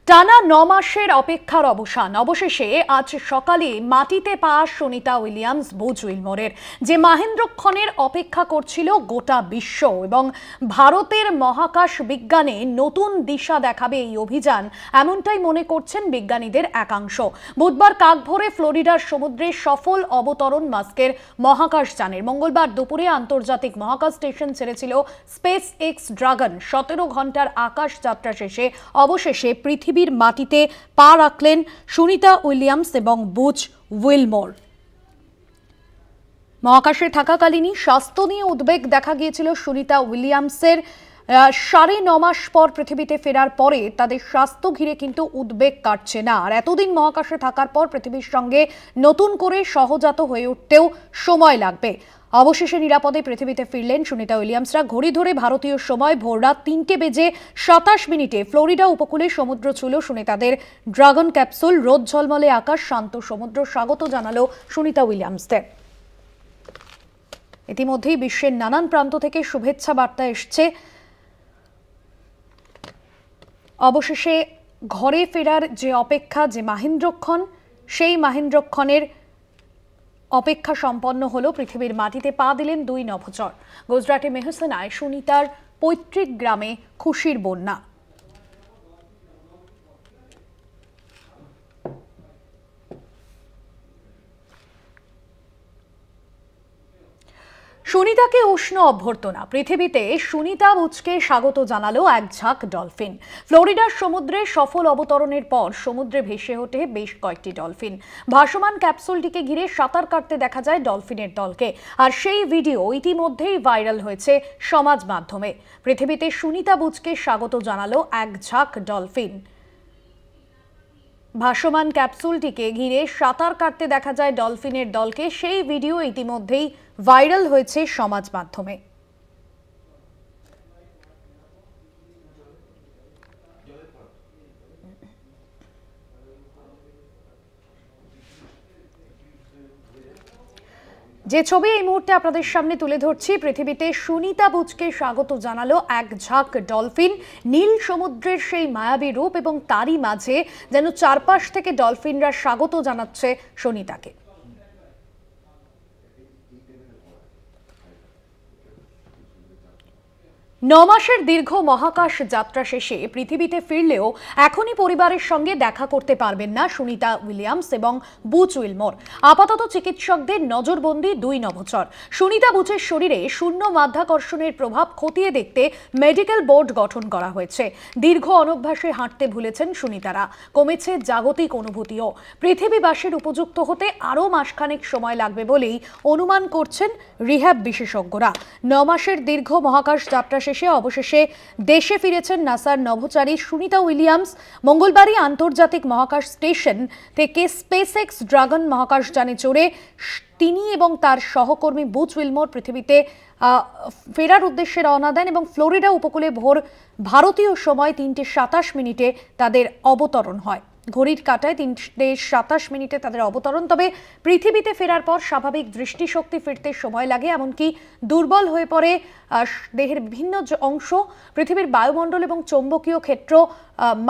টানা ৯ মাসের অপেক্ষার অবসান অবশেষে আজ সকালে মাটিতে পা সুনিতা উইলিয়ামস বুচ উইলমোরের, যে মাহেন্দ্রক্ষণের অপেক্ষা করছিল গোটা বিশ্ব এবং ভারতের মহাকাশ বিজ্ঞানে নতুন দিশা দেখাবে এই অভিযান, এমনটাই মনে করছেন বিজ্ঞানীদের একাংশ। বুধবার কাকভোরে ফ্লোরিডার সমুদ্রে সফল অবতরণ মাস্কের মহাকাশযানের। মঙ্গলবার দুপুরে আন্তর্জাতিক মহাকাশ স্টেশন ছেড়েছিল স্পেস এক্স ড্রাগন। ১৭ ঘন্টার আকাশ যাত্রা শেষে অবশেষে পৃথিবীর মাটিতে পা রাখলেন সুনিতা উইলিয়ামস এবং বুচ উইলমোর। মহাকাশে থাকাকালীনই স্বাস্থ্য নিয়ে উদ্বেগ দেখা গিয়েছিল সুনিতা উইলিয়ামসের। ৯.৫ মাস পর পৃথিবীতে ফেরার পরে তাদের স্বাস্থ্য ঘিরে কিন্তু উদ্বেগ কাটছে না। আর এতদিন মহাকাশে থাকার পর পৃথিবীর সঙ্গে নতুন করে সহজাত হয়ে উঠতেও সময় লাগবে। অবশেষে নিরাপদে পৃথিবীতে ফিরলেন সুনিতা উইলিয়ামসরা। ঘড়ি ধরে ভারতীয় সময় ভোররাত ৩:২৭ ফ্লোরিডা উপকূলে সমুদ্র ছুঁল সুনিতাদের ড্রাগন ক্যাপসুল। রোদ ঝলমলে আকাশ, শান্ত সমুদ্র স্বাগত জানালো সুনিতা উইলিয়ামসদের। ইতিমধ্যেই বিশ্বের নানান প্রান্ত থেকে শুভেচ্ছা বার্তা এসছে। অবশেষে ঘরে ফেরার যে অপেক্ষা, যে মাহেন্দ্রক্ষণ, সেই মাহেন্দ্রক্ষণের অপেক্ষা সম্পন্ন হলো। পৃথিবীর মাটিতে পা দিলেন দুই নভোচর। গুজরাটে মেহসানায় সুনিতার পৈতৃক গ্রামে খুশির বন্যা। সুনিতাকে উষ্ণ অভ্যর্থনা। পৃথিবীতে সুনিতা বুচকে স্বাগত জানালো এক ঝাঁক ডলফিন। ফ্লোরিডার সমুদ্রে সফল অবতরণের পর সমুদ্রে ভেসে ওঠে বেশ কয়েকটি ডলফিন। ভাসমান ক্যাপসুলটিকে ঘিরে সাঁতার কাটতে দেখা যায় ডলফিনের দলকে। আর সেই ভিডিও ইতিমধ্যেই ভাইরাল হয়েছে সমাজ মাধ্যমে। পৃথিবীতে সুনিতা বুচকে স্বাগত জানালো এক ঝাঁক ডলফিন। ভাসমান ক্যাপসুলটিকে ঘিরে সাঁতার কাটতে দেখা যায় ডলফিনের দলকে। সেই ভিডিও ইতিমধ্যেই ভাইরাল হয়েছে সমাজ মাধ্যমে। যে ছবি এই মুহূর্তে আপনাদের সামনে তুলে ধরছি, পৃথিবীতে সুনিতা বুচকে স্বাগত জানালো এক ঝাঁক ডলফিন। নীল সমুদ্রের সেই মায়াবী রূপ এবং তারই মাঝে যেন চারপাশ থেকে ডলফিনরা স্বাগত জানাচ্ছে সুনিতাকে। ৯ মাসের দীর্ঘ মহাকাশ যাত্রা শেষে পৃথিবীতে ফিরলেও এখনই পরিবারের সঙ্গে দেখা করতে পারবেন না সুনিতা উইলিয়ামস এবং বুচ উইলমোর। আপাতত চিকিৎসকদের নজরবন্দি দুই নভোচর। সুনিতা বুচের শরীরে শূন্য মাধ্যাকর্ষণের প্রভাব খতিয়ে দেখতে মেডিকেল বোর্ড গঠন করা হয়েছে। দীর্ঘ অনভ্যাসে হাঁটতে ভুলেছেন সুনিতারা, কমেছে জাগতিক অনুভূতিও। পৃথিবীবাসীর উপযুক্ত হতে আরও মাসখানেক সময় লাগবে বলেই অনুমান করছেন রিহ্যাব বিশেষজ্ঞরা। ৯ মাসের দীর্ঘ মহাকাশ যাত্রা অবশেষে দেশে ফিরেছেন নাসার নভোচারী সুনিতা উইলিয়ামস। মঙ্গলবারই আন্তর্জাতিক মহাকাশ স্টেশন থেকে স্পেস এক্স ড্রাগন মহাকাশযানে চড়ে তিনি এবং তার সহকর্মী বুচ উইলমোর পৃথিবীতে ফেরার উদ্দেশ্যে রওনা দেন এবং ফ্লোরিডা উপকূলে ভোর ভারতীয় সময় ৩:২৭ তাদের অবতরণ হয়। ঘড়ির কাঁটায় ৩:২৭ তাদের অবতরণ। তবে পৃথিবীতে ফেরার পর স্বাভাবিক দৃষ্টিশক্তি ফিরতে সময় লাগে, এমনকি দুর্বল হয়ে পড়ে দেহের বিভিন্ন অংশ। পৃথিবীর বায়ুমণ্ডল এবং চৌম্বকীয় ক্ষেত্র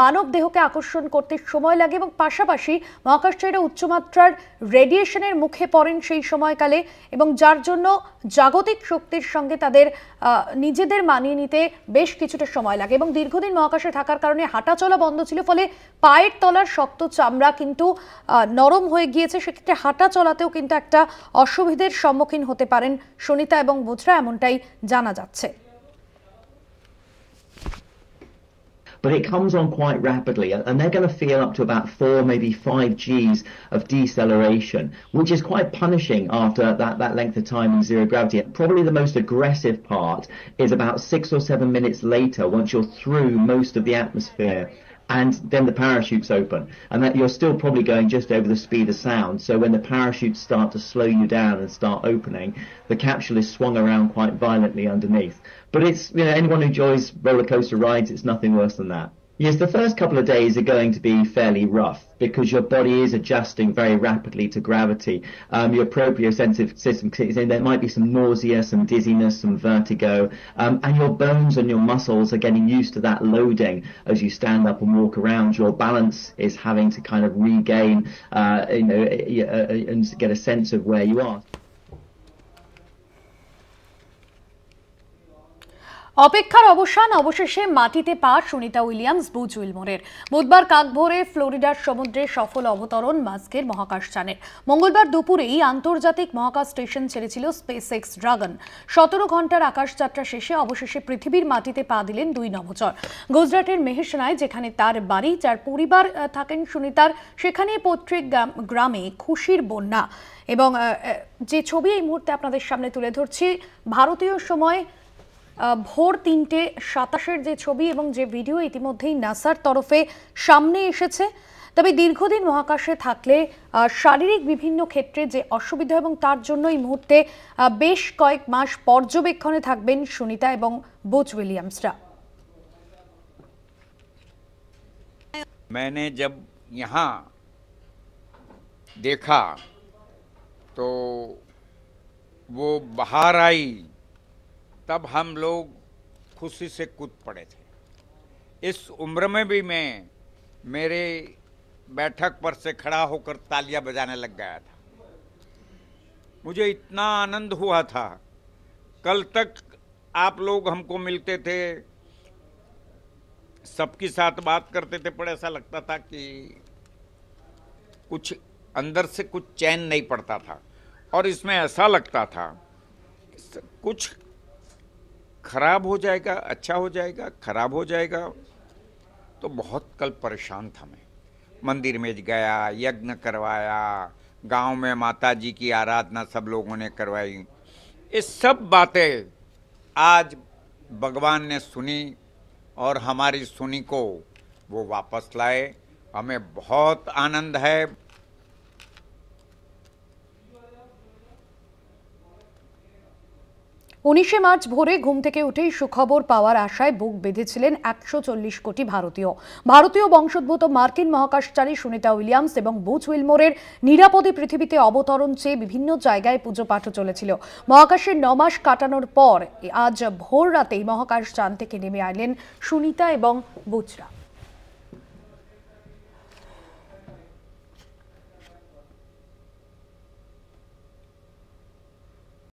মানব দেহকে আকর্ষণ করতে সময় লাগে এবং পাশাপাশি মহাকাশচারীরা উচ্চমাত্রার রেডিয়েশনের মুখে পড়েন সেই সময়কালে, এবং যার জন্য জাগতিক শক্তির সঙ্গে তাদের নিজেদের মানিয়ে নিতে বেশ কিছুটা সময় লাগে। এবং দীর্ঘদিন মহাকাশে থাকার কারণে হাঁটা চলা বন্ধ ছিল, ফলে পায়ের তলার শক্ত চামড়া কিন্তু নরম হয়ে গিয়েছে। সেক্ষেত্রে হাঁটা চলাতেও কিন্তু একটা অসুবিধার সম্মুখীন হতে পারেন সুনিতা এবং বুচরা, এমনটাই জানা যাচ্ছে। But it comes on quite rapidly, and they're going to feel up to about 4, maybe 5 Gs of deceleration, which is quite punishing after that length of time in zero gravity. Probably the most aggressive part is about 6 or 7 minutes later, once you're through most of the atmosphere, and then the parachutes open, and that you're still probably going just over the speed of sound. So when the parachutes start to slow you down and start opening, the capsule is swung around quite violently underneath. But it's, anyone who enjoys roller coaster rides, it's nothing worse than that. Yes, the first couple of days are going to be fairly rough because your body is adjusting very rapidly to gravity. Your proprioceptive system kicks in. There might be some nausea, some dizziness, some vertigo, and your bones and your muscles are getting used to that loading as you stand up and walk around. Your balance is having to kind of regain, and get a sense of where you are. অপেক্ষার অবসান, অবশেষে মাটিতে পা Sunita Williams, Butch উইলমোরের। বুধবার কাকভোরে ফ্লোরিডার সমুদ্রে সফল অবতরণ মাস্কের মহাকাশযানের। মঙ্গলবার দুপুরেই আন্তর্জাতিক মহাকাশ স্টেশন ছেড়েছিল স্পেসএক্স ড্রাগন। 17 ঘন্টার আকাশযাত্রা শেষে অবশেষে পৃথিবীর মাটিতে পা দিলেন দুই নভোচর। গুজরাটের মেহেশনায়, যেখানে তার বাড়ি, যার পরিবার থাকেন সুনিতার, সেখানে পৈতৃক গ্রামে খুশির বন্যা। এবং যে ছবি এই মুহূর্তে আপনাদের সামনে তুলে ধরছি, ভারতীয় সময় ভোর 3:27 যে ছবি এবং যে ভিডিও ইতিমধ্যেই নাসার তরফে সামনে এসেছে। তবে দীর্ঘদিন মহাকাশে থাকলে শারীরিক বিভিন্ন ক্ষেত্রে যে অসুবিধা, এবং তার জন্য এই মুহূর্তে বেশ কয়েক মাস পর্যবেক্ষণে থাকবেন সুনিতা এবং বুচ উইলিয়ামসরা। मैंने जब यहाँ देखा तो वो बाहर आई, तब हम लोग खुशी से कूद पड़े थे। इस उम्र में भी मैं मेरे बैठक पर से खड़ा होकर तालियां बजाने लग गया था। मुझे इतना आनंद हुआ था। कल तक आप लोग हमको मिलते थे, सबके साथ बात करते थे, पर ऐसा लगता था कि कुछ अंदर से कुछ चैन नहीं पड़ता था। और इसमें ऐसा लगता था कुछ खराब हो जाएगा, अच्छा हो जाएगा, खराब हो जाएगा। तो बहुत कल परेशान था मैं। मंदिर में गया, यज्ञ करवाया, गांव में माता जी की आराधना सब लोगों ने करवाई। ये सब बातें आज भगवान ने सुनी और हमारी सुनी को वो वापस लाए। हमें बहुत आनंद है। 19 মার্চ ভোরে ঘুম থেকে উঠেই সুখবর পাওয়ার আশায় বুক বেঁধেছিলেন 140 কোটি ভারতীয় বংশোদ্ভূত মার্কিন মহাকাশচারী সুনিতা উইলিয়ামস এবং বুচ উইলমোরের নিরাপদে পৃথিবীতে অবতরণ চেয়ে বিভিন্ন জায়গায় পুজো পাঠও চলেছিল। মহাকাশের 9 মাস কাটানোর পর আজ ভোর রাতেই মহাকাশযান থেকে নেমে এলেন সুনিতা এবং বুচরা।